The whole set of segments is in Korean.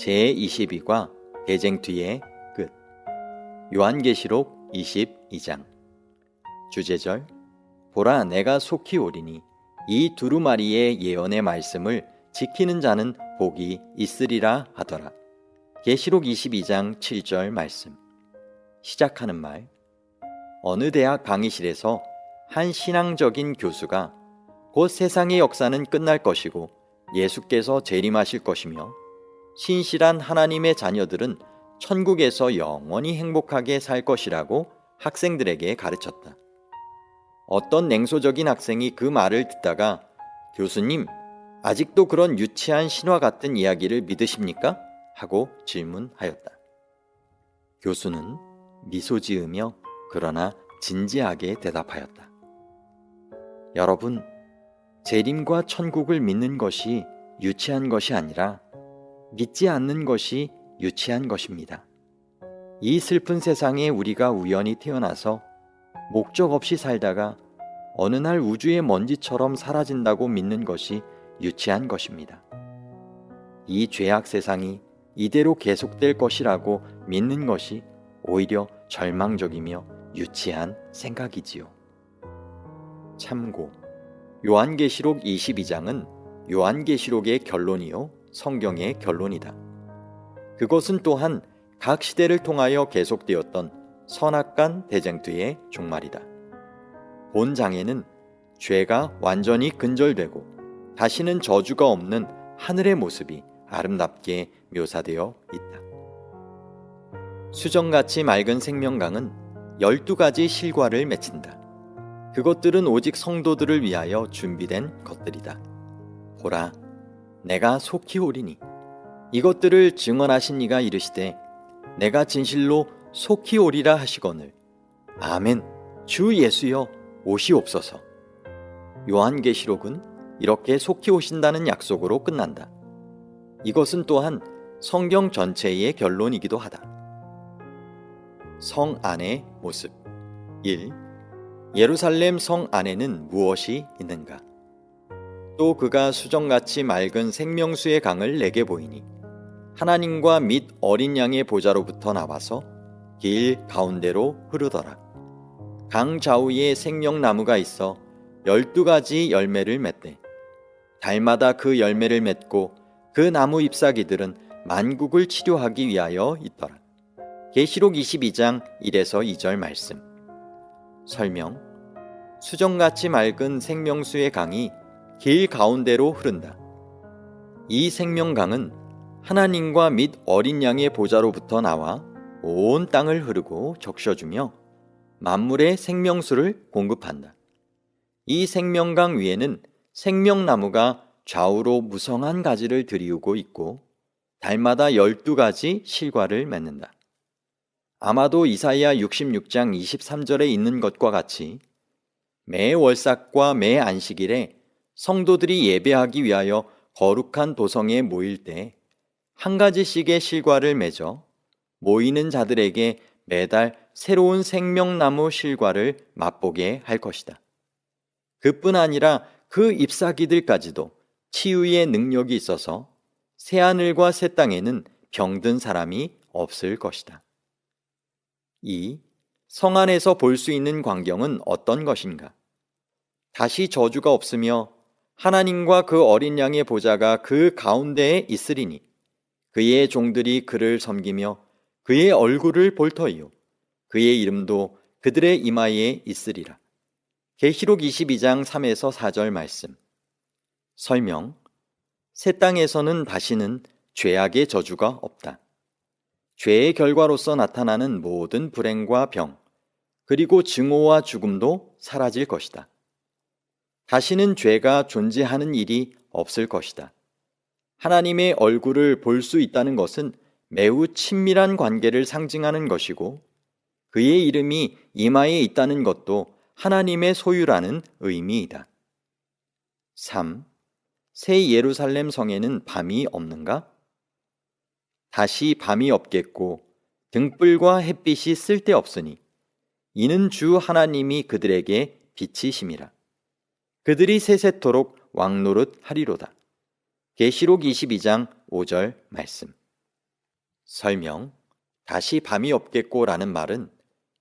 제22과 대쟁 뒤의 끝. 요한계시록 22장. 주제절. 보라, 내가 속히 오리니 이 두루마리의 예언의 말씀을 지키는 자는 복이 있으리라 하더라. 계시록 22장 7절 말씀. 시작하는 말. 어느 대학 강의실에서 한 신앙적인 교수가 곧 세상의 역사는 끝날 것이고 예수께서 재림하실 것이며 신실한 하나님의 자녀들은 천국에서 영원히 행복하게 살 것이라고 학생들에게 가르쳤다. 어떤 냉소적인 학생이 그 말을 듣다가 교수님, 아직도 그런 유치한 신화 같은 이야기를 믿으십니까? 하고 질문하였다. 교수는 미소 지으며 그러나 진지하게 대답하였다. 여러분, 재림과 천국을 믿는 것이 유치한 것이 아니라 믿지 않는 것이 유치한 것입니다. 이 슬픈 세상에 우리가 우연히 태어나서 목적 없이 살다가 어느 날 우주의 먼지처럼 사라진다고 믿는 것이 유치한 것입니다. 이 죄악 세상이 이대로 계속될 것이라고 믿는 것이 오히려 절망적이며 유치한 생각이지요. 참고, 요한계시록 22장은 요한계시록의 결론이요 성경의 결론이다. 그것은 또한 각 시대를 통하여 계속되었던 선악간 대쟁투의 종말이다. 본 장에는 죄가 완전히 근절되고 다시는 저주가 없는 하늘의 모습이 아름답게 묘사되어 있다. 수정같이 맑은 생명강은 12가지 실과를 맺힌다. 그것들은 오직 성도들을 위하여 준비된 것들이다. 보라, 내가 속히 오리니 이것들을 증언하신 이가 이르시되 내가 진실로 속히 오리라 하시거늘 아멘, 주 예수여 오시옵소서. 요한계시록은 이렇게 속히 오신다는 약속으로 끝난다. 이것은 또한 성경 전체의 결론이기도 하다. 성 안의 모습. 1. 예루살렘 성 안에는 무엇이 있는가? 또 그가 수정같이 맑은 생명수의 강을 내게 보이니 하나님과 및 어린 양의 보좌로부터 나와서 길 가운데로 흐르더라. 강 좌우에 생명나무가 있어 12가지 열매를 맺되 달마다 그 열매를 맺고 그 나무 잎사귀들은 만국을 치료하기 위하여 있더라. 계시록 22장 1에서 2절 말씀. 설명. 수정같이 맑은 생명수의 강이 길 가운데로 흐른다. 이 생명강은 하나님과 및 어린 양의 보좌로부터 나와 온 땅을 흐르고 적셔주며 만물의 생명수를 공급한다. 이 생명강 위에는 생명나무가 좌우로 무성한 가지를 들이우고 있고 달마다 12가지 실과를 맺는다. 아마도 이사야 66장 23절에 있는 것과 같이 매 월삭과 매 안식일에 성도들이 예배하기 위하여 거룩한 도성에 모일 때 한 가지씩의 실과를 맺어 모이는 자들에게 매달 새로운 생명나무 실과를 맛보게 할 것이다. 그뿐 아니라 그 잎사귀들까지도 치유의 능력이 있어서 새하늘과 새 땅에는 병든 사람이 없을 것이다. 2. 성 안에서 볼 수 있는 광경은 어떤 것인가? 다시 저주가 없으며 하나님과 그 어린 양의 보좌가 그 가운데에 있으리니 그의 종들이 그를 섬기며 그의 얼굴을 볼 터이요 그의 이름도 그들의 이마에 있으리라. 계시록 22장 3에서 4절 말씀. 설명. 새 땅에서는 다시는 죄악의 저주가 없다. 죄의 결과로서 나타나는 모든 불행과 병, 그리고 증오와 죽음도 사라질 것이다. 다시는 죄가 존재하는 일이 없을 것이다. 하나님의 얼굴을 볼 수 있다는 것은 매우 친밀한 관계를 상징하는 것이고 그의 이름이 이마에 있다는 것도 하나님의 소유라는 의미이다. 3. 새 예루살렘 성에는 밤이 없는가? 다시 밤이 없겠고 등불과 햇빛이 쓸데없으니 이는 주 하나님이 그들에게 빛이심이라. 그들이 세세토록 왕노릇 하리로다. 계시록 22장 5절 말씀. 설명, 다시 밤이 없겠고라는 말은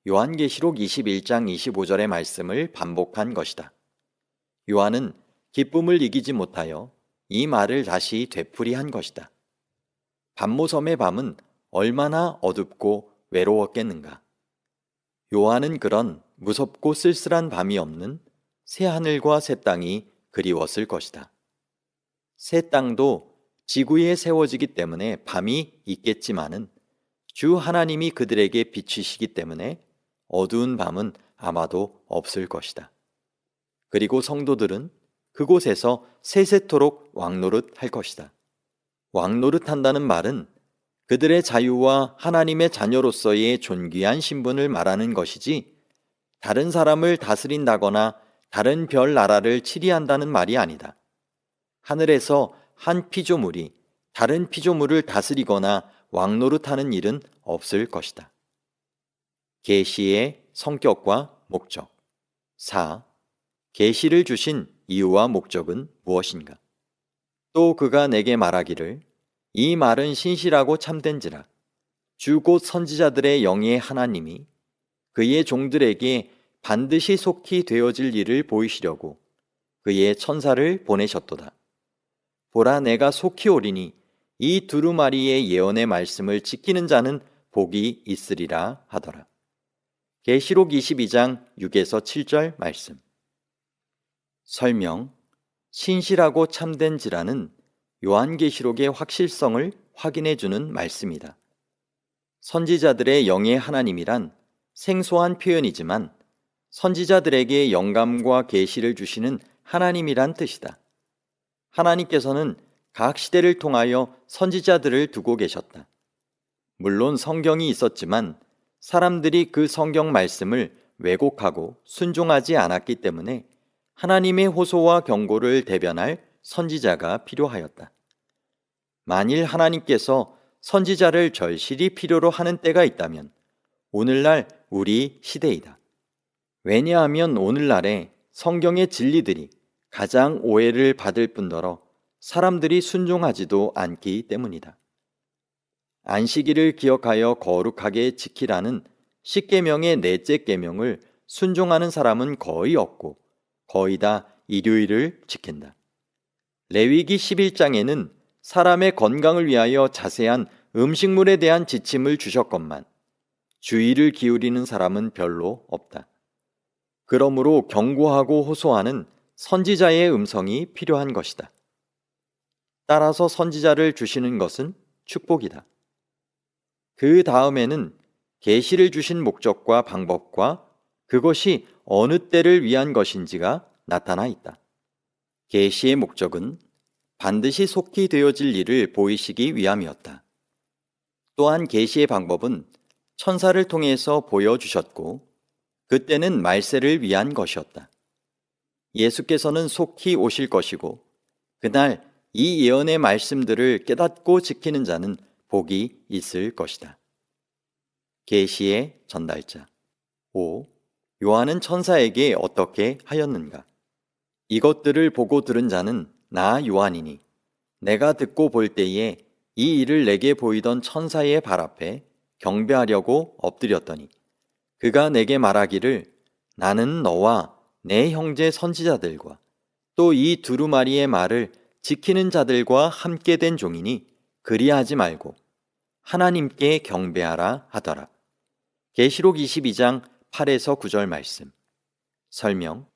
요한계시록 21장 25절의 말씀을 반복한 것이다. 요한은 기쁨을 이기지 못하여 이 말을 다시 되풀이한 것이다. 밤모섬의 밤은 얼마나 어둡고 외로웠겠는가. 요한은 그런 무섭고 쓸쓸한 밤이 없는 새 하늘과 새 땅이 그리웠을 것이다. 새 땅도 지구에 세워지기 때문에 밤이 있겠지만은 주 하나님이 그들에게 비치시기 때문에 어두운 밤은 아마도 없을 것이다. 그리고 성도들은 그곳에서 세세토록 왕노릇할 것이다. 왕노릇한다는 말은 그들의 자유와 하나님의 자녀로서의 존귀한 신분을 말하는 것이지 다른 사람을 다스린다거나 다른 별 나라를 치리한다는 말이 아니다. 하늘에서 한 피조물이 다른 피조물을 다스리거나 왕노릇하는 일은 없을 것이다. 계시의 성격과 목적. 4. 계시를 주신 이유와 목적은 무엇인가? 또 그가 내게 말하기를 이 말은 신실하고 참된지라 주 곧 선지자들의 영의 하나님이 그의 종들에게 반드시 속히 되어질 일을 보이시려고 그의 천사를 보내셨도다. 보라 내가 속히 오리니 이 두루마리의 예언의 말씀을 지키는 자는 복이 있으리라 하더라. 계시록 22장 6에서 7절 말씀. 설명, 신실하고 참된지라는 요한계시록의 확실성을 확인해 주는 말씀이다. 선지자들의 영의 하나님이란 생소한 표현이지만 선지자들에게 영감과 계시를 주시는 하나님이란 뜻이다. 하나님께서는 각 시대를 통하여 선지자들을 두고 계셨다. 물론 성경이 있었지만 사람들이 그 성경 말씀을 왜곡하고 순종하지 않았기 때문에 하나님의 호소와 경고를 대변할 선지자가 필요하였다. 만일 하나님께서 선지자를 절실히 필요로 하는 때가 있다면 오늘날 우리 시대이다. 왜냐하면 오늘날에 성경의 진리들이 가장 오해를 받을 뿐더러 사람들이 순종하지도 않기 때문이다. 안식일을 기억하여 거룩하게 지키라는 십계명의 넷째 계명을 순종하는 사람은 거의 없고 거의 다 일요일을 지킨다. 레위기 11장에는 사람의 건강을 위하여 자세한 음식물에 대한 지침을 주셨건만 주의를 기울이는 사람은 별로 없다. 그러므로 경고하고 호소하는 선지자의 음성이 필요한 것이다. 따라서 선지자를 주시는 것은 축복이다. 그 다음에는 계시를 주신 목적과 방법과 그것이 어느 때를 위한 것인지가 나타나 있다. 계시의 목적은 반드시 속히 되어질 일을 보이시기 위함이었다. 또한 계시의 방법은 천사를 통해서 보여주셨고 그때는 말세를 위한 것이었다. 예수께서는 속히 오실 것이고 그날 이 예언의 말씀들을 깨닫고 지키는 자는 복이 있을 것이다. 계시의 전달자. 5. 요한은 천사에게 어떻게 하였는가? 이것들을 보고 들은 자는 나 요한이니 내가 듣고 볼 때에 이 일을 내게 보이던 천사의 발 앞에 경배하려고 엎드렸더니 그가 내게 말하기를 나는 너와 내 형제 선지자들과 또 이 두루마리의 말을 지키는 자들과 함께 된 종이니 그리하지 말고 하나님께 경배하라 하더라. 계시록 22장 8에서 9절 말씀. 설명.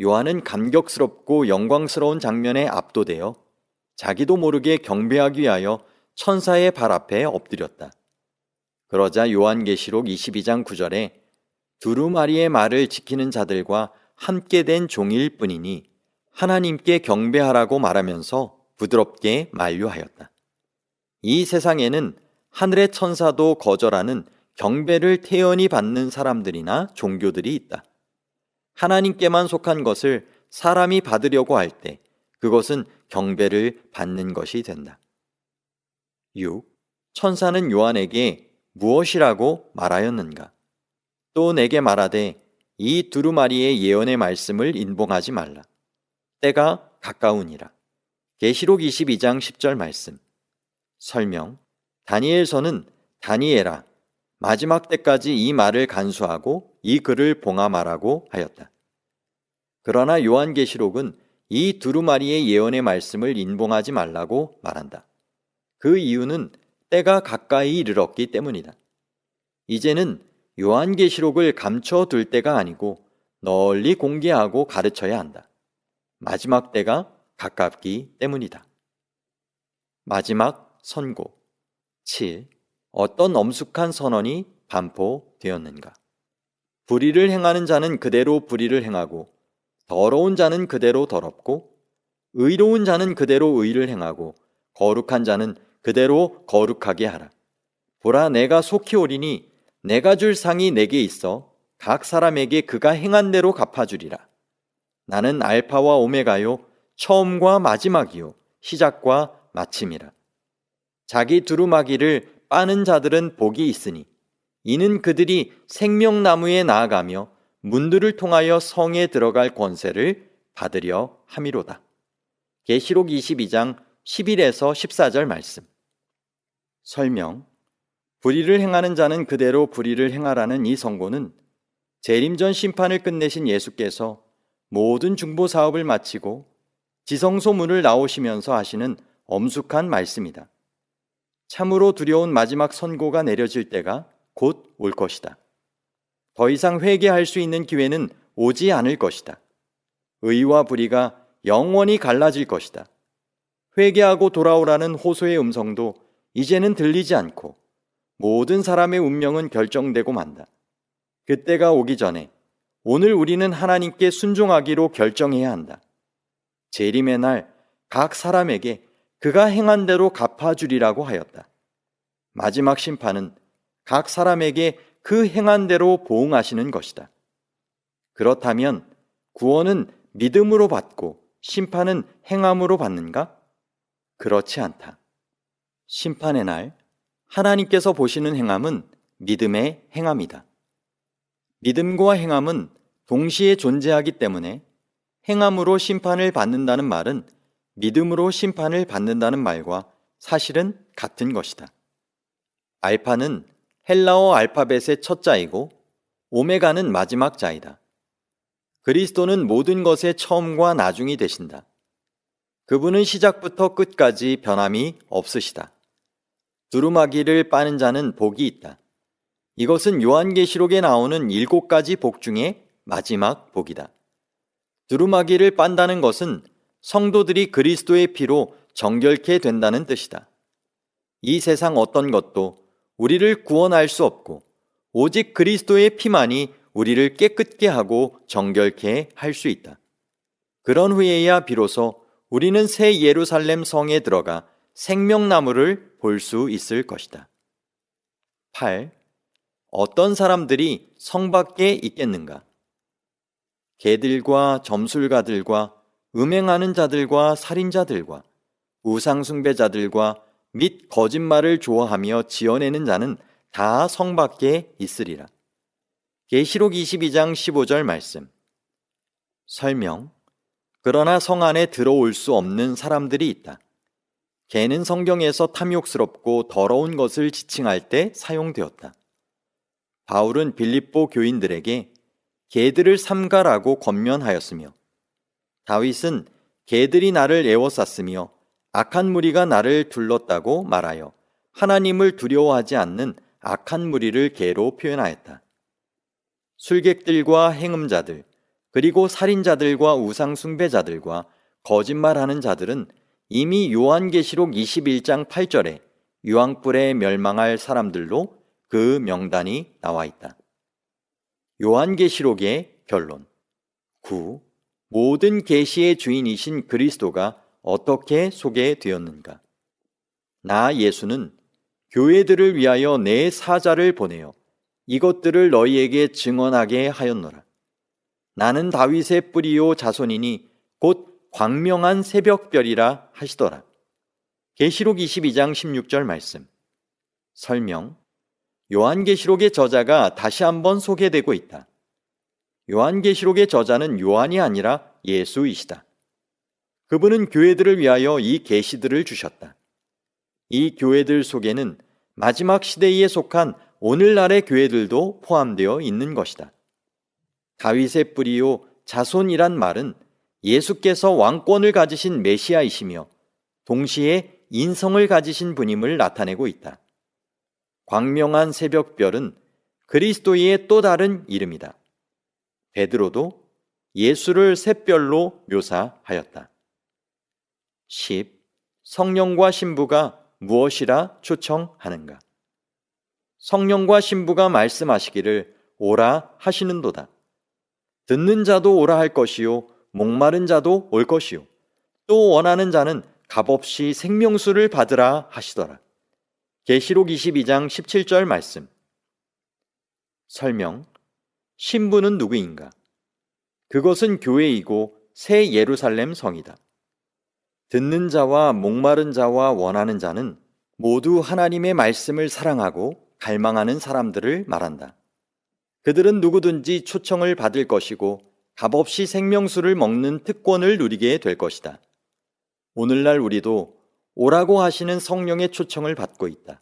요한은 감격스럽고 영광스러운 장면에 압도되어 자기도 모르게 경배하기 위하여 천사의 발 앞에 엎드렸다. 그러자 요한계시록 22장 9절에 두루마리의 말을 지키는 자들과 함께 된 종일 뿐이니 하나님께 경배하라고 말하면서 부드럽게 만류하였다. 이 세상에는 하늘의 천사도 거절하는 경배를 태연히 받는 사람들이나 종교들이 있다. 하나님께만 속한 것을 사람이 받으려고 할 때 그것은 경배를 받는 것이 된다. 6. 천사는 요한에게 무엇이라고 말하였는가? 또 내게 말하되 이 두루마리의 예언의 말씀을 인봉하지 말라. 때가 가까우니라. 계시록 22장 10절 말씀. 설명. 다니엘서는 다니엘아, 마지막 때까지 이 말을 간수하고 이 글을 봉함하라고 하였다. 그러나 요한계시록은 이 두루마리의 예언의 말씀을 인봉하지 말라고 말한다. 그 이유는 때가 가까이 이르렀기 때문이다. 이제는 요한계시록을 감춰둘 때가 아니고 널리 공개하고 가르쳐야 한다. 마지막 때가 가깝기 때문이다. 마지막 선고 7. 어떤 엄숙한 선언이 반포되었는가? 불의를 행하는 자는 그대로 불의를 행하고 더러운 자는 그대로 더럽고 의로운 자는 그대로 의를 행하고 거룩한 자는 그대로 거룩하게 하라. 보라, 내가 속히 오리니 내가 줄 상이 내게 있어 각 사람에게 그가 행한 대로 갚아주리라. 나는 알파와 오메가요 처음과 마지막이요 시작과 마침이라. 자기 두루마기를 빠는 자들은 복이 있으니 이는 그들이 생명나무에 나아가며 문들을 통하여 성에 들어갈 권세를 받으려 함이로다. 계시록 22장 11에서 14절 말씀. 설명. 불의를 행하는 자는 그대로 불의를 행하라는 이 선고는 재림전 심판을 끝내신 예수께서 모든 중보 사업을 마치고 지성소문을 나오시면서 하시는 엄숙한 말씀이다. 참으로 두려운 마지막 선고가 내려질 때가 곧 올 것이다. 더 이상 회개할 수 있는 기회는 오지 않을 것이다. 의와 불의가 영원히 갈라질 것이다. 회개하고 돌아오라는 호소의 음성도 이제는 들리지 않고 모든 사람의 운명은 결정되고 만다. 그때가 오기 전에 오늘 우리는 하나님께 순종하기로 결정해야 한다. 재림의 날 각 사람에게 그가 행한 대로 갚아주리라고 하였다. 마지막 심판은 각 사람에게 그 행한 대로 보응하시는 것이다. 그렇다면 구원은 믿음으로 받고 심판은 행함으로 받는가? 그렇지 않다. 심판의 날 하나님께서 보시는 행함은 믿음의 행함이다. 믿음과 행함은 동시에 존재하기 때문에 행함으로 심판을 받는다는 말은 믿음으로 심판을 받는다는 말과 사실은 같은 것이다. 알파는 헬라어 알파벳의 첫 자이고 오메가는 마지막 자이다. 그리스도는 모든 것의 처음과 나중이 되신다. 그분은 시작부터 끝까지 변함이 없으시다. 두루마기를 빠는 자는 복이 있다. 이것은 요한계시록에 나오는 7가지 복 중에 마지막 복이다. 두루마기를 빤다는 것은 성도들이 그리스도의 피로 정결케 된다는 뜻이다. 이 세상 어떤 것도 우리를 구원할 수 없고 오직 그리스도의 피만이 우리를 깨끗게 하고 정결케 할 수 있다. 그런 후에야 비로소 우리는 새 예루살렘 성에 들어가 생명나무를 볼 수 있을 것이다. 8. 어떤 사람들이 성 밖에 있겠는가? 개들과 점술가들과 음행하는 자들과 살인자들과 우상숭배자들과 및 거짓말을 좋아하며 지어내는 자는 다 성 밖에 있으리라. 계시록 22장 15절 말씀. 설명. 그러나 성 안에 들어올 수 없는 사람들이 있다. 개는 성경에서 탐욕스럽고 더러운 것을 지칭할 때 사용되었다. 바울은 빌립보 교인들에게 개들을 삼가라고 권면하였으며 다윗은 개들이 나를 에워쌌으며 악한 무리가 나를 둘렀다고 말하여 하나님을 두려워하지 않는 악한 무리를 개로 표현하였다. 술객들과 행음자들, 그리고 살인자들과 우상숭배자들과 거짓말하는 자들은 이미 요한계시록 21장 8절에 유황불에 멸망할 사람들로 그 명단이 나와 있다. 요한계시록의 결론. 9. 모든 계시의 주인이신 그리스도가 어떻게 소개되었는가? 나 예수는 교회들을 위하여 내 사자를 보내어 이것들을 너희에게 증언하게 하였노라. 나는 다윗의 뿌리요 자손이니 곧 광명한 새벽별이라 하시더라. 계시록 22장 16절 말씀. 설명. 요한계시록의 저자가 다시 한번 소개되고 있다. 요한계시록의 저자는 요한이 아니라 예수이시다. 그분은 교회들을 위하여 이 계시들을 주셨다. 이 교회들 속에는 마지막 시대에 속한 오늘날의 교회들도 포함되어 있는 것이다. 다윗의 뿌리요 자손이란 말은 예수께서 왕권을 가지신 메시아이시며 동시에 인성을 가지신 분임을 나타내고 있다. 광명한 새벽별은 그리스도의 또 다른 이름이다. 베드로도 예수를 샛별로 묘사하였다. 10. 성령과 신부가 무엇이라 초청하는가? 성령과 신부가 말씀하시기를 오라 하시는도다. 듣는 자도 오라 할 것이요 목마른 자도 올 것이요 또 원하는 자는 값없이 생명수를 받으라 하시더라. 계시록 22장 17절 말씀. 설명. 신부는 누구인가? 그것은 교회이고 새 예루살렘 성이다. 듣는 자와 목마른 자와 원하는 자는 모두 하나님의 말씀을 사랑하고 갈망하는 사람들을 말한다. 그들은 누구든지 초청을 받을 것이고 값없이 생명수를 먹는 특권을 누리게 될 것이다. 오늘날 우리도 오라고 하시는 성령의 초청을 받고 있다.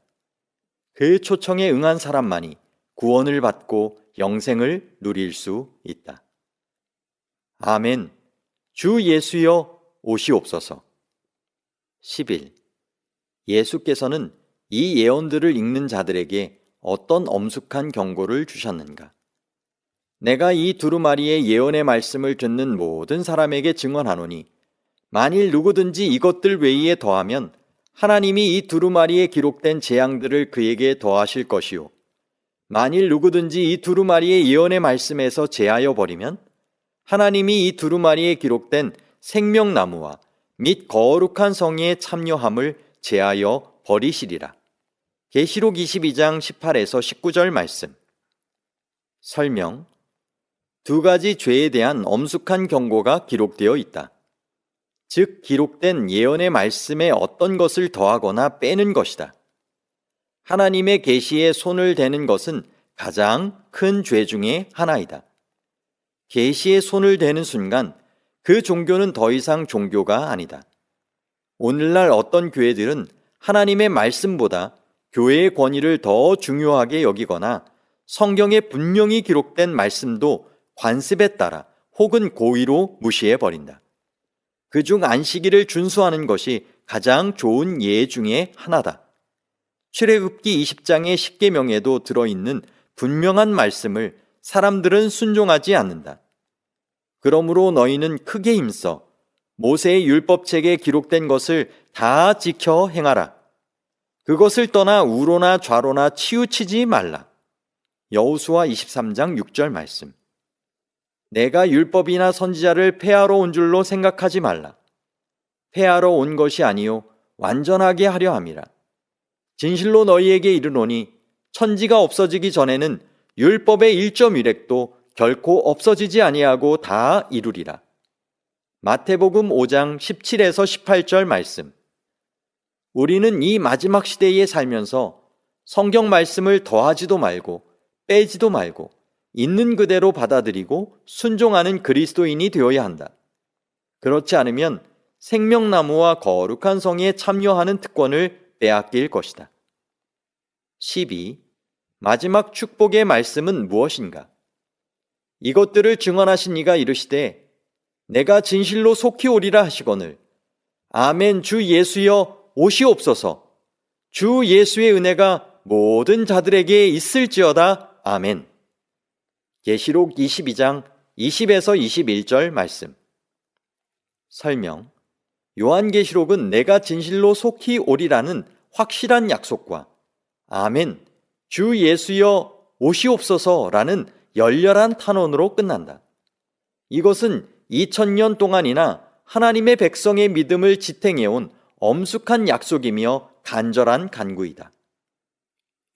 그 초청에 응한 사람만이 구원을 받고 영생을 누릴 수 있다. 아멘. 주 예수여 오시옵소서. 11. 예수께서는 이 예언들을 읽는 자들에게 어떤 엄숙한 경고를 주셨는가? 내가 이 두루마리의 예언의 말씀을 듣는 모든 사람에게 증언하노니 만일 누구든지 이것들 외에 더하면 하나님이 이 두루마리에 기록된 재앙들을 그에게 더하실 것이요 만일 누구든지 이 두루마리의 예언의 말씀에서 제하여 버리면 하나님이 이 두루마리에 기록된 생명나무와 및 거룩한 성에 참여함을 제하여 버리시리라. 계시록 22장 18에서 19절 말씀. 설명. 두 가지 죄에 대한 엄숙한 경고가 기록되어 있다. 즉 기록된 예언의 말씀에 어떤 것을 더하거나 빼는 것이다. 하나님의 계시에 손을 대는 것은 가장 큰 죄 중에 하나이다. 계시에 손을 대는 순간 그 종교는 더 이상 종교가 아니다. 오늘날 어떤 교회들은 하나님의 말씀보다 교회의 권위를 더 중요하게 여기거나 성경에 분명히 기록된 말씀도 관습에 따라 혹은 고의로 무시해버린다. 그중 안식일을 준수하는 것이 가장 좋은 예 중에 하나다. 출애굽기 20장의 십계명에도 들어있는 분명한 말씀을 사람들은 순종하지 않는다. 그러므로 너희는 크게 힘써 모세의 율법책에 기록된 것을 다 지켜 행하라. 그것을 떠나 우로나 좌로나 치우치지 말라. 여호수아 23장 6절 말씀. 내가 율법이나 선지자를 폐하러 온 줄로 생각하지 말라. 폐하러 온 것이 아니요 완전하게 하려 함이라. 진실로 너희에게 이르노니 천지가 없어지기 전에는 율법의 1.1획도 결코 없어지지 아니하고 다 이루리라. 마태복음 5장 17에서 18절 말씀. 우리는 이 마지막 시대에 살면서 성경 말씀을 더하지도 말고 빼지도 말고 있는 그대로 받아들이고 순종하는 그리스도인이 되어야 한다. 그렇지 않으면 생명나무와 거룩한 성에 참여하는 특권을 빼앗길 것이다. 12. 마지막 축복의 말씀은 무엇인가? 이것들을 증언하신 이가 이르시되 내가 진실로 속히 오리라 하시거늘 아멘 주 예수여 오시옵소서. 주 예수의 은혜가 모든 자들에게 있을지어다. 아멘. 계시록 22장 20에서 21절 말씀. 설명. 요한계시록은 내가 진실로 속히 오리라는 확실한 약속과 아멘 주 예수여 오시옵소서라는 열렬한 탄원으로 끝난다. 이것은 2000년 동안이나 하나님의 백성의 믿음을 지탱해온 엄숙한 약속이며 간절한 간구이다.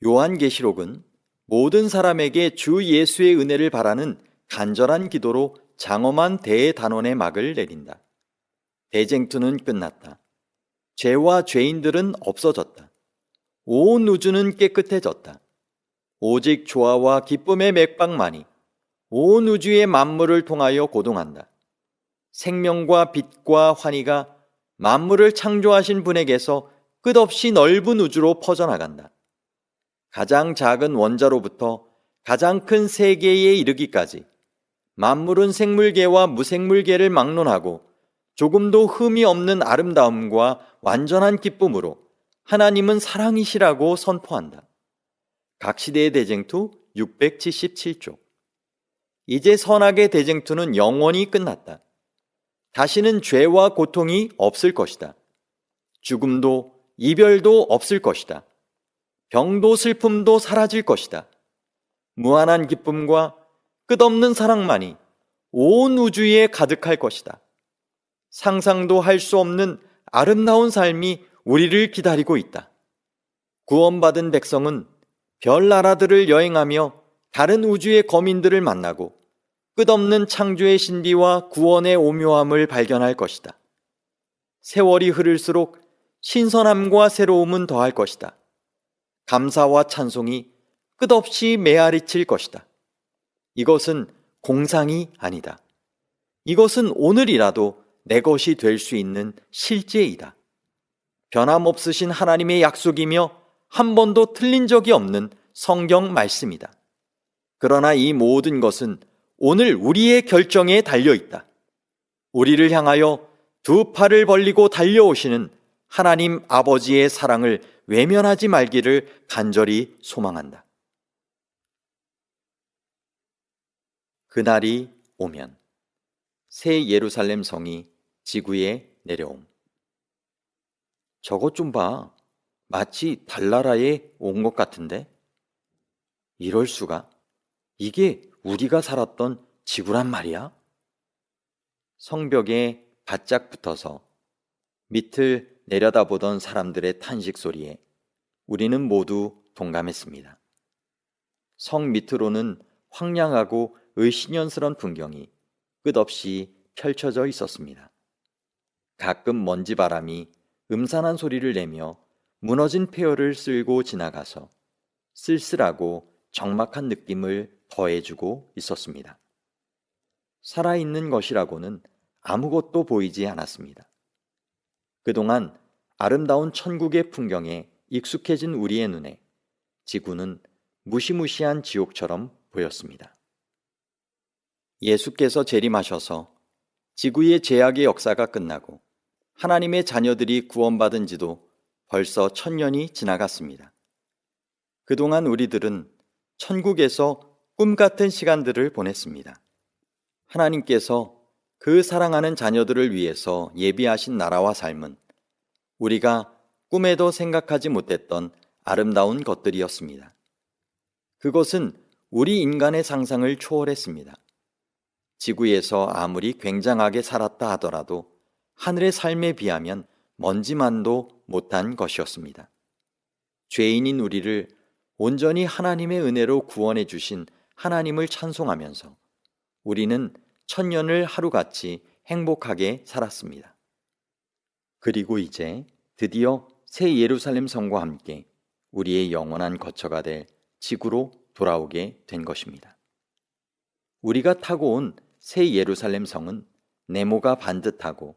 요한계시록은 모든 사람에게 주 예수의 은혜를 바라는 간절한 기도로 장엄한 대단원의 막을 내린다. 대쟁투는 끝났다. 죄와 죄인들은 없어졌다. 온 우주는 깨끗해졌다. 오직 조화와 기쁨의 맥박만이 온 우주의 만물을 통하여 고동한다. 생명과 빛과 환희가 만물을 창조하신 분에게서 끝없이 넓은 우주로 퍼져나간다. 가장 작은 원자로부터 가장 큰 세계에 이르기까지 만물은 생물계와 무생물계를 막론하고 조금도 흠이 없는 아름다움과 완전한 기쁨으로 하나님은 사랑이시라고 선포한다. 각 시대의 대쟁투 677쪽. 이제 선악의 대쟁투는 영원히 끝났다. 다시는 죄와 고통이 없을 것이다. 죽음도 이별도 없을 것이다. 병도 슬픔도 사라질 것이다. 무한한 기쁨과 끝없는 사랑만이 온 우주에 가득할 것이다. 상상도 할 수 없는 아름다운 삶이 우리를 기다리고 있다. 구원받은 백성은 별 나라들을 여행하며 다른 우주의 거민들을 만나고 끝없는 창조의 신비와 구원의 오묘함을 발견할 것이다. 세월이 흐를수록 신선함과 새로움은 더할 것이다. 감사와 찬송이 끝없이 메아리칠 것이다. 이것은 공상이 아니다. 이것은 오늘이라도 내 것이 될 수 있는 실제이다. 변함없으신 하나님의 약속이며 한 번도 틀린 적이 없는 성경 말씀이다. 그러나 이 모든 것은 오늘 우리의 결정에 달려 있다. 우리를 향하여 두 팔을 벌리고 달려오시는 하나님 아버지의 사랑을 외면하지 말기를 간절히 소망한다. 그날이 오면 새 예루살렘 성이 지구에 내려옴. 저것 좀 봐. 마치 달나라에 온 것 같은데? 이럴 수가? 이게 우리가 살았던 지구란 말이야? 성벽에 바짝 붙어서 밑을 내려다보던 사람들의 탄식 소리에 우리는 모두 동감했습니다. 성 밑으로는 황량하고 의신연스런 풍경이 끝없이 펼쳐져 있었습니다. 가끔 먼지바람이 음산한 소리를 내며 무너진 폐허를 쓸고 지나가서 쓸쓸하고 적막한 느낌을 더해주고 있었습니다. 살아있는 것이라고는 아무것도 보이지 않았습니다. 그동안 아름다운 천국의 풍경에 익숙해진 우리의 눈에 지구는 무시무시한 지옥처럼 보였습니다. 예수께서 재림하셔서 지구의 죄악의 역사가 끝나고 하나님의 자녀들이 구원받은 지도 벌써 1000년이 지나갔습니다. 그동안 우리들은 천국에서 꿈 같은 시간들을 보냈습니다. 하나님께서 그 사랑하는 자녀들을 위해서 예비하신 나라와 삶은 우리가 꿈에도 생각하지 못했던 아름다운 것들이었습니다. 그것은 우리 인간의 상상을 초월했습니다. 지구에서 아무리 굉장하게 살았다 하더라도 하늘의 삶에 비하면 먼지만도 못한 것이었습니다. 죄인인 우리를 온전히 하나님의 은혜로 구원해 주신 하나님을 찬송하면서 우리는 1000년을 하루같이 행복하게 살았습니다. 그리고 이제 드디어 새 예루살렘 성과 함께 우리의 영원한 거처가 될 지구로 돌아오게 된 것입니다. 우리가 타고 온 새 예루살렘 성은 네모가 반듯하고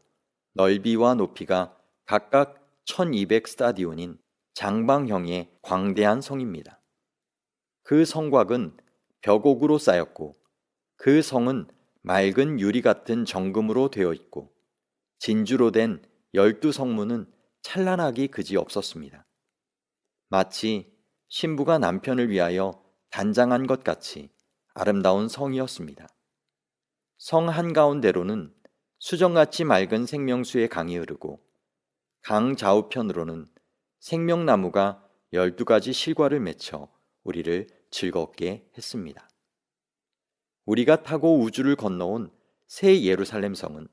넓이와 높이가 각각 1200 스타디온인 장방형의 광대한 성입니다. 그 성곽은 벽옥으로 쌓였고 그 성은 맑은 유리 같은 정금으로 되어 있고 진주로 된 12성문은 찬란하기 그지없었습니다. 마치 신부가 남편을 위하여 단장한 것 같이 아름다운 성이었습니다. 성 한가운데로는 수정같이 맑은 생명수의 강이 흐르고 강 좌우편으로는 생명나무가 12가지 실과를 맺혀 우리를 즐겁게 했습니다. 우리가 타고 우주를 건너온 새 예루살렘 성은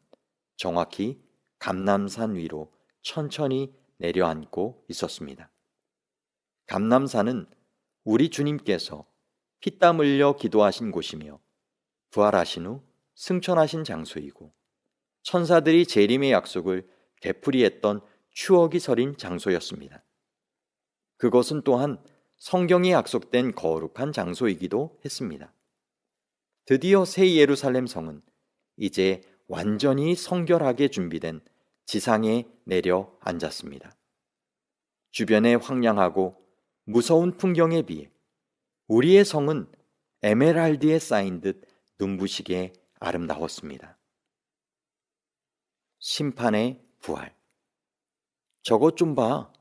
정확히 감람산 위로 천천히 내려앉고 있었습니다. 감람산은 우리 주님께서 피땀 흘려 기도하신 곳이며 부활하신 후 승천하신 장소이고 천사들이 재림의 약속을 되풀이했던 추억이 서린 장소였습니다. 그것은 또한 성경에 약속된 거룩한 장소이기도 했습니다. 드디어 새 예루살렘 성은 이제 완전히 성결하게 준비된 지상에 내려 앉았습니다. 주변에 황량하고 무서운 풍경에 비해 우리의 성은 에메랄드에 쌓인 듯 눈부시게 아름다웠습니다. 심판의 부활. 저것 좀 봐.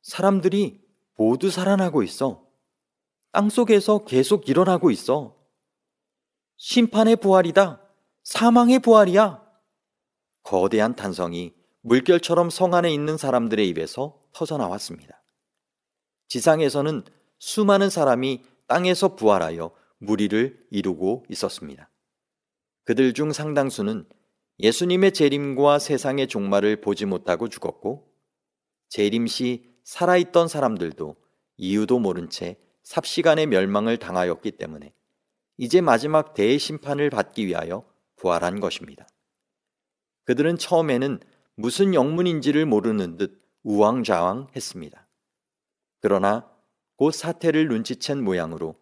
사람들이 모두 살아나고 있어. 땅속에서 계속 일어나고 있어. 심판의 부활이다. 사망의 부활이야. 거대한 탄성이 물결처럼 성 안에 있는 사람들의 입에서 터져나왔습니다. 지상에서는 수많은 사람이 땅에서 부활하여 무리를 이루고 있었습니다. 그들 중 상당수는 예수님의 재림과 세상의 종말을 보지 못하고 죽었고, 재림 시 살아있던 사람들도 이유도 모른 채 삽시간의 멸망을 당하였기 때문에 이제 마지막 대심판을 받기 위하여 부활한 것입니다. 그들은 처음에는 무슨 영문인지를 모르는 듯 우왕좌왕했습니다. 그러나 곧 사태를 눈치챈 모양으로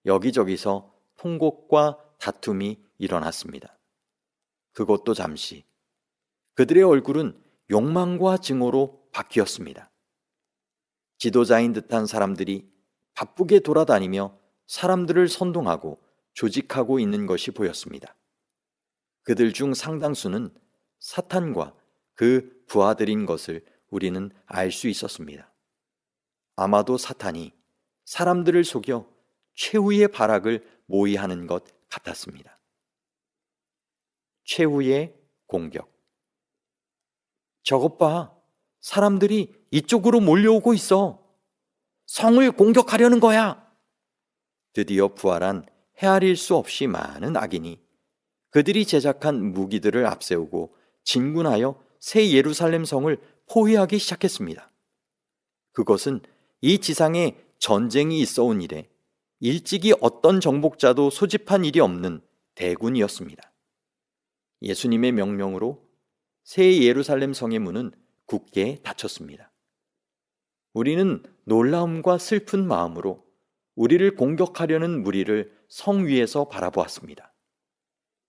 여기저기서 통곡과 다툼이 일어났습니다. 그것도 잠시. 그들의 얼굴은 욕망과 증오로 바뀌었습니다. 지도자인 듯한 사람들이 바쁘게 돌아다니며 사람들을 선동하고 조직하고 있는 것이 보였습니다. 그들 중 상당수는 사탄과 그 부하들인 것을 우리는 알 수 있었습니다. 아마도 사탄이 사람들을 속여 최후의 발악을 모의하는 것 같았습니다. 최후의 공격. 저것 봐. 사람들이 이쪽으로 몰려오고 있어. 성을 공격하려는 거야. 드디어 부활한 헤아릴 수 없이 많은 악인이 그들이 제작한 무기들을 앞세우고 진군하여 새 예루살렘 성을 포위하기 시작했습니다. 그것은 이 지상에 전쟁이 있어 온 이래 일찍이 어떤 정복자도 소집한 일이 없는 대군이었습니다. 예수님의 명령으로 새 예루살렘 성의 문은 굳게 닫혔습니다. 우리는 놀라움과 슬픈 마음으로 우리를 공격하려는 무리를 성 위에서 바라보았습니다.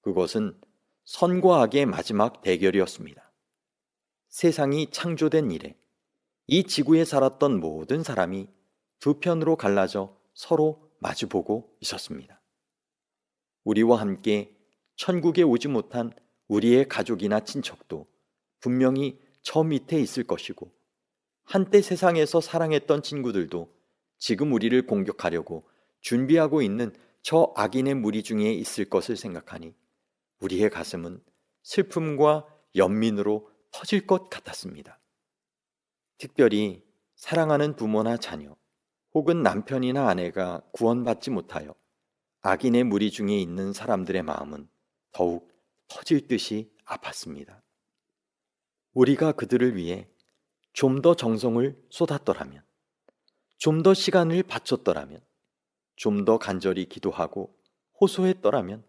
그것은 선과 악의 마지막 대결이었습니다. 세상이 창조된 이래 이 지구에 살았던 모든 사람이 두 편으로 갈라져 서로 마주보고 있었습니다. 우리와 함께 천국에 오지 못한 우리의 가족이나 친척도 분명히 저 밑에 있을 것이고, 한때 세상에서 사랑했던 친구들도 지금 우리를 공격하려고 준비하고 있는 저 악인의 무리 중에 있을 것을 생각하니 우리의 가슴은 슬픔과 연민으로 터질 것 같았습니다. 특별히 사랑하는 부모나 자녀, 혹은 남편이나 아내가 구원받지 못하여 악인의 무리 중에 있는 사람들의 마음은 더욱 터질 듯이 아팠습니다. 우리가 그들을 위해 좀 더 정성을 쏟았더라면, 좀 더 시간을 바쳤더라면, 좀 더 간절히 기도하고 호소했더라면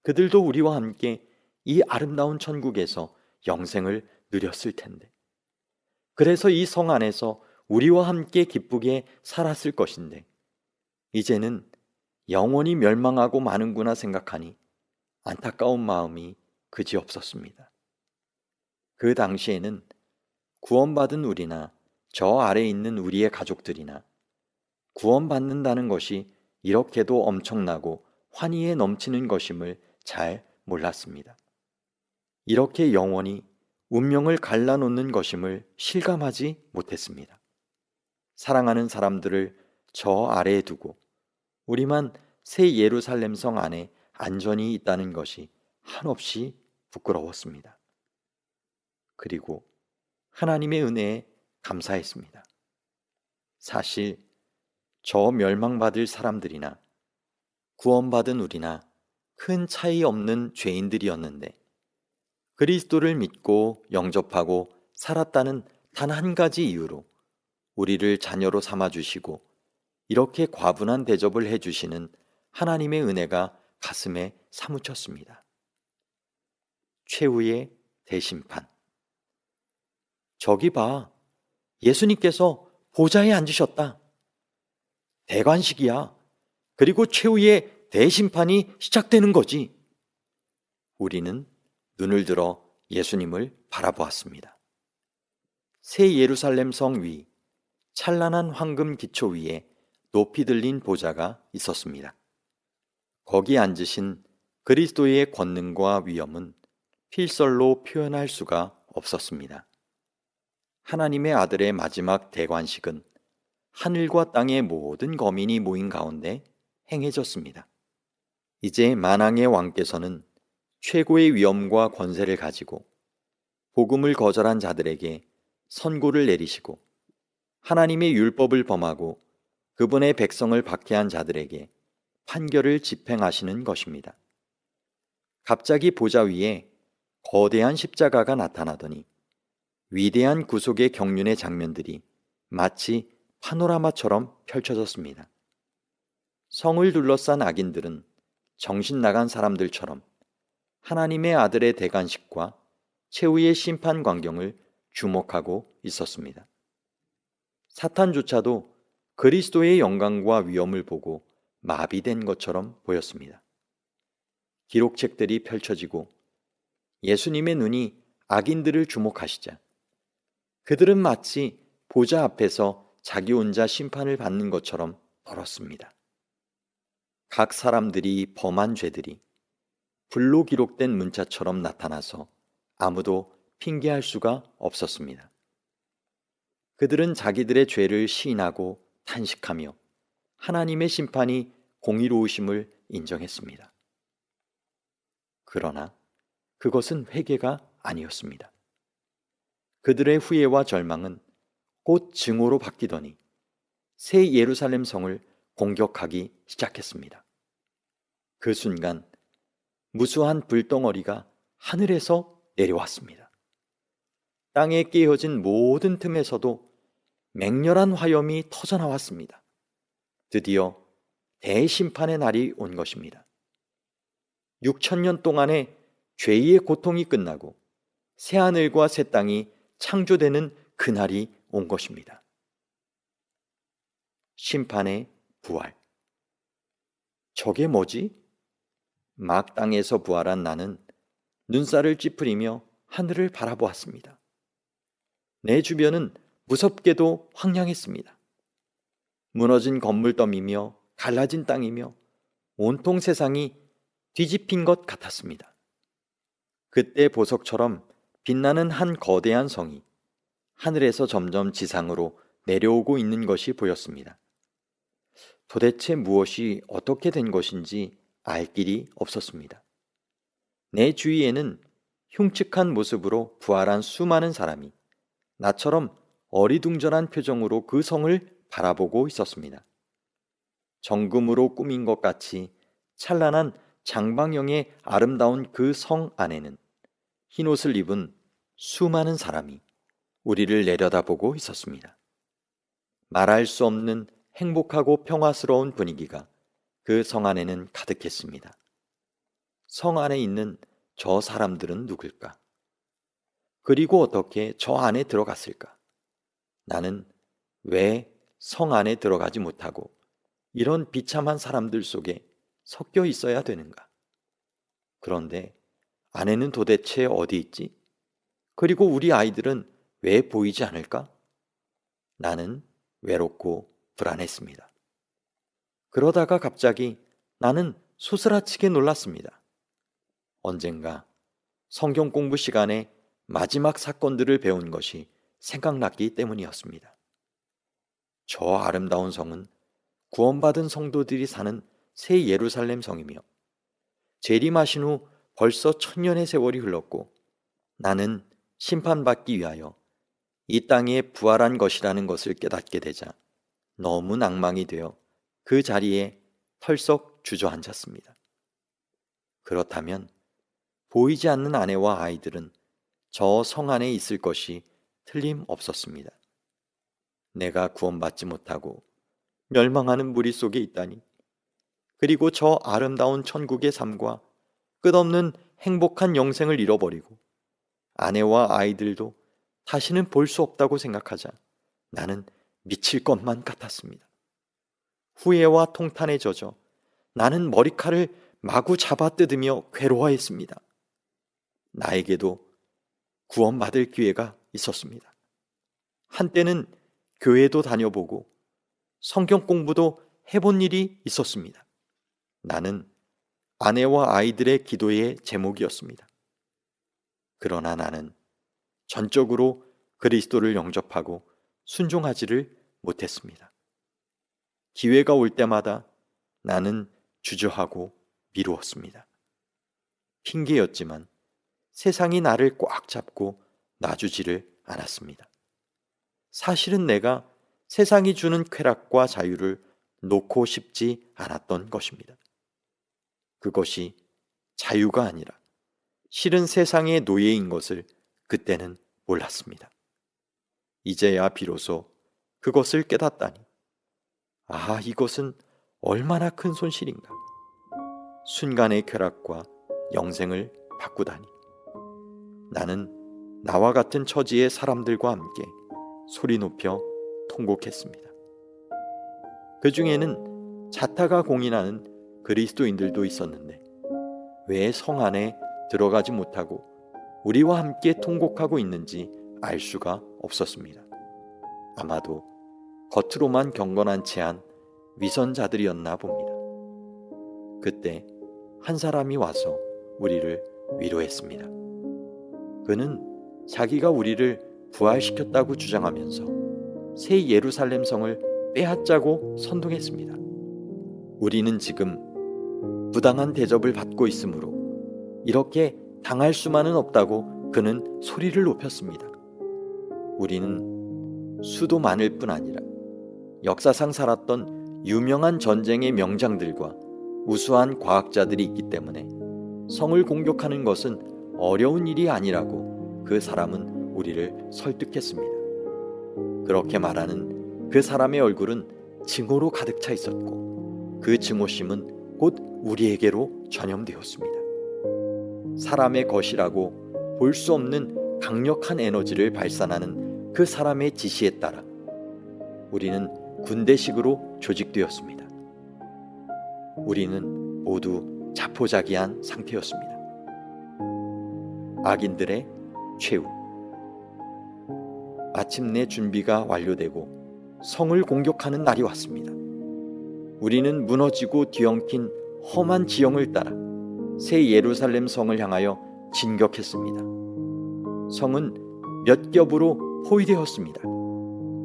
그들도 우리와 함께 이 아름다운 천국에서 영생을 누렸을 텐데, 그래서 이 성 안에서 우리와 함께 기쁘게 살았을 것인데, 이제는 영원히 멸망하고 마는구나 생각하니 안타까운 마음이 그지없었습니다. 그 당시에는 구원받은 우리나 저 아래에 있는 우리의 가족들이나 구원받는다는 것이 이렇게도 엄청나고 환희에 넘치는 것임을 잘 몰랐습니다. 이렇게 영원히 운명을 갈라놓는 것임을 실감하지 못했습니다. 사랑하는 사람들을 저 아래에 두고 우리만 새 예루살렘 성 안에 안전히 있다는 것이 한없이 부끄러웠습니다. 그리고 하나님의 은혜에 감사했습니다. 사실 저 멸망받을 사람들이나 구원받은 우리나 큰 차이 없는 죄인들이었는데, 그리스도를 믿고 영접하고 살았다는 단 한 가지 이유로 우리를 자녀로 삼아주시고 이렇게 과분한 대접을 해주시는 하나님의 은혜가 가슴에 사무쳤습니다. 최후의 대심판. 저기 봐. 예수님께서 보좌에 앉으셨다. 대관식이야. 그리고 최후의 대심판이 시작되는 거지. 우리는 눈을 들어 예수님을 바라보았습니다. 새 예루살렘 성 위, 찬란한 황금 기초 위에 높이 들린 보좌가 있었습니다. 거기 앉으신 그리스도의 권능과 위엄은 필설로 표현할 수가 없었습니다. 하나님의 아들의 마지막 대관식은 하늘과 땅의 모든 거민이 모인 가운데 행해졌습니다. 이제 만왕의 왕께서는 최고의 위엄과 권세를 가지고 복음을 거절한 자들에게 선고를 내리시고 하나님의 율법을 범하고 그분의 백성을 박해한 자들에게 판결을 집행하시는 것입니다. 갑자기 보좌 위에 거대한 십자가가 나타나더니 위대한 구속의 경륜의 장면들이 마치 파노라마처럼 펼쳐졌습니다. 성을 둘러싼 악인들은 정신 나간 사람들처럼 하나님의 아들의 대관식과 최후의 심판 광경을 주목하고 있었습니다. 사탄조차도 그리스도의 영광과 위엄을 보고 마비된 것처럼 보였습니다. 기록책들이 펼쳐지고 예수님의 눈이 악인들을 주목하시자 그들은 마치 보좌 앞에서 자기 혼자 심판을 받는 것처럼 벌었습니다. 각 사람들이 범한 죄들이 불로 기록된 문자처럼 나타나서 아무도 핑계할 수가 없었습니다. 그들은 자기들의 죄를 시인하고 탄식하며 하나님의 심판이 공의로우심을 인정했습니다. 그러나 그것은 회개가 아니었습니다. 그들의 후회와 절망은 곧 증오로 바뀌더니 새 예루살렘 성을 공격하기 시작했습니다. 그 순간 무수한 불덩어리가 하늘에서 내려왔습니다. 땅에 깨어진 모든 틈에서도 맹렬한 화염이 터져나왔습니다. 드디어 대심판의 날이 온 것입니다. 6,000년 동안의 죄의 고통이 끝나고 새하늘과 새 땅이 창조되는 그날이 온 것입니다. 심판의 부활. 저게 뭐지? 막 땅에서 부활한 나는 눈살을 찌푸리며 하늘을 바라보았습니다. 내 주변은 무섭게도 황량했습니다. 무너진 건물더미며 갈라진 땅이며 온통 세상이 뒤집힌 것 같았습니다. 그때 보석처럼 빛나는 한 거대한 성이 하늘에서 점점 지상으로 내려오고 있는 것이 보였습니다. 도대체 무엇이 어떻게 된 것인지 알 길이 없었습니다. 내 주위에는 흉측한 모습으로 부활한 수많은 사람이 나처럼 어리둥절한 표정으로 그 성을 바라보고 있었습니다. 정금으로 꾸민 것 같이 찬란한 장방형의 아름다운 그 성 안에는 흰옷을 입은 수많은 사람이 우리를 내려다보고 있었습니다. 말할 수 없는 행복하고 평화스러운 분위기가 그 성 안에는 가득했습니다. 성 안에 있는 저 사람들은 누굴까? 그리고 어떻게 저 안에 들어갔을까? 나는 왜 성 안에 들어가지 못하고 이런 비참한 사람들 속에 섞여 있어야 되는가? 그런데 아내는 도대체 어디 있지? 그리고 우리 아이들은 왜 보이지 않을까? 나는 외롭고 불안했습니다. 그러다가 갑자기 나는 소스라치게 놀랐습니다. 언젠가 성경 공부 시간에 마지막 사건들을 배운 것이 생각났기 때문이었습니다. 저 아름다운 성은 구원받은 성도들이 사는 새 예루살렘 성이며 재림하신 후 벌써 1000년의 세월이 흘렀고 나는 심판받기 위하여 이 땅에 부활한 것이라는 것을 깨닫게 되자 너무 낭망이 되어 그 자리에 털썩 주저앉았습니다. 그렇다면 보이지 않는 아내와 아이들은 저 성 안에 있을 것이 틀림없었습니다. 내가 구원받지 못하고 멸망하는 무리 속에 있다니, 그리고 저 아름다운 천국의 삶과 끝없는 행복한 영생을 잃어버리고 아내와 아이들도 다시는 볼 수 없다고 생각하자 나는 미칠 것만 같았습니다. 후회와 통탄에 젖어 나는 머리칼을 마구 잡아뜯으며 괴로워했습니다. 나에게도 구원받을 기회가 있었습니다. 한때는 교회도 다녀보고 성경 공부도 해본 일이 있었습니다. 나는 아내와 아이들의 기도의 제목이었습니다. 그러나 나는 전적으로 그리스도를 영접하고 순종하지를 못했습니다. 기회가 올 때마다 나는 주저하고 미루었습니다. 핑계였지만 세상이 나를 꽉 잡고 놔주지를 않았습니다. 사실은 내가 세상이 주는 쾌락과 자유를 놓고 싶지 않았던 것입니다. 그것이 자유가 아니라 실은 세상의 노예인 것을 그때는 몰랐습니다. 이제야 비로소 그것을 깨닫다니, 이것은 얼마나 큰 손실인가. 순간의 쾌락과 영생을 바꾸다니. 나는 나와 같은 처지의 사람들과 함께 소리 높여 통곡했습니다. 그 중에는 자타가 공인하는 그리스도인들도 있었는데 왜 성 안에 들어가지 못하고 우리와 함께 통곡하고 있는지 알 수가 없었습니다. 아마도 겉으로만 경건한 채한 위선자들이었나 봅니다. 그때 한 사람이 와서 우리를 위로했습니다. 그는 자기가 우리를 부활시켰다고 주장하면서 새 예루살렘 성을 빼앗자고 선동했습니다. 우리는 지금 부당한 대접을 받고 있으므로 이렇게 당할 수만은 없다고 그는 소리를 높였습니다. 우리는 수도 많을 뿐 아니라 역사상 살았던 유명한 전쟁의 명장들과 우수한 과학자들이 있기 때문에 성을 공격하는 것은 어려운 일이 아니라고 그 사람은 우리를 설득했습니다. 그렇게 말하는 그 사람의 얼굴은 증오로 가득 차 있었고 그 증오심은 곧 우리에게로 전염되었습니다. 사람의 것이라고 볼 수 없는 강력한 에너지를 발산하는 그 사람의 지시에 따라 우리는 군대식으로 조직되었습니다. 우리는 모두 자포자기한 상태였습니다. 악인들의 최후. 마침내 준비가 완료되고 성을 공격하는 날이 왔습니다. 우리는 무너지고 뒤엉킨 험한 지형을 따라 새 예루살렘 성을 향하여 진격했습니다. 성은 몇 겹으로 포위되었습니다.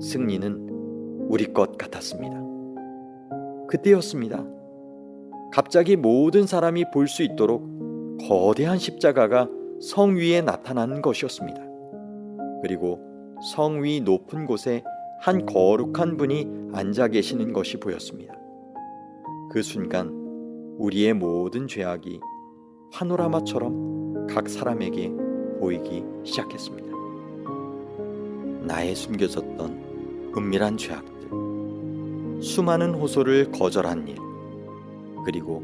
승리는 우리 것 같았습니다. 그때였습니다. 갑자기 모든 사람이 볼 수 있도록 거대한 십자가가 성 위에 나타나는 것이었습니다. 그리고 성 위 높은 곳에 한 거룩한 분이 앉아 계시는 것이 보였습니다. 그 순간 우리의 모든 죄악이 파노라마처럼 각 사람에게 보이기 시작했습니다. 나의 숨겨졌던 은밀한 죄악들, 수많은 호소를 거절한 일, 그리고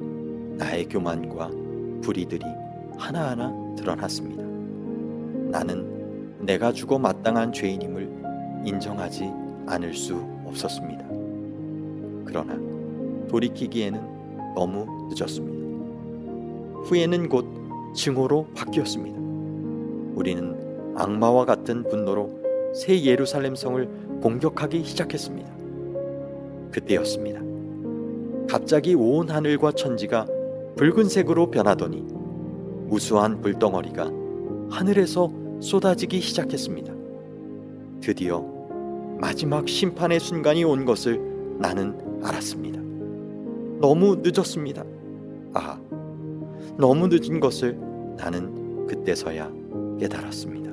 나의 교만과 불의들이 하나하나 드러났습니다. 나는 내가 죽어 마땅한 죄인임을 인정하지 않을 수 없었습니다. 그러나 돌이키기에는 너무 늦었습니다. 후회는 곧 증오로 바뀌었습니다. 우리는 악마와 같은 분노로 새 예루살렘 성을 공격하기 시작했습니다. 그때였습니다. 갑자기 온 하늘과 천지가 붉은색으로 변하더니 우수한 불덩어리가 하늘에서 쏟아지기 시작했습니다. 드디어 마지막 심판의 순간이 온 것을 나는 알았습니다. 너무 늦었습니다. 너무 늦은 것을 나는 그때서야 깨달았습니다.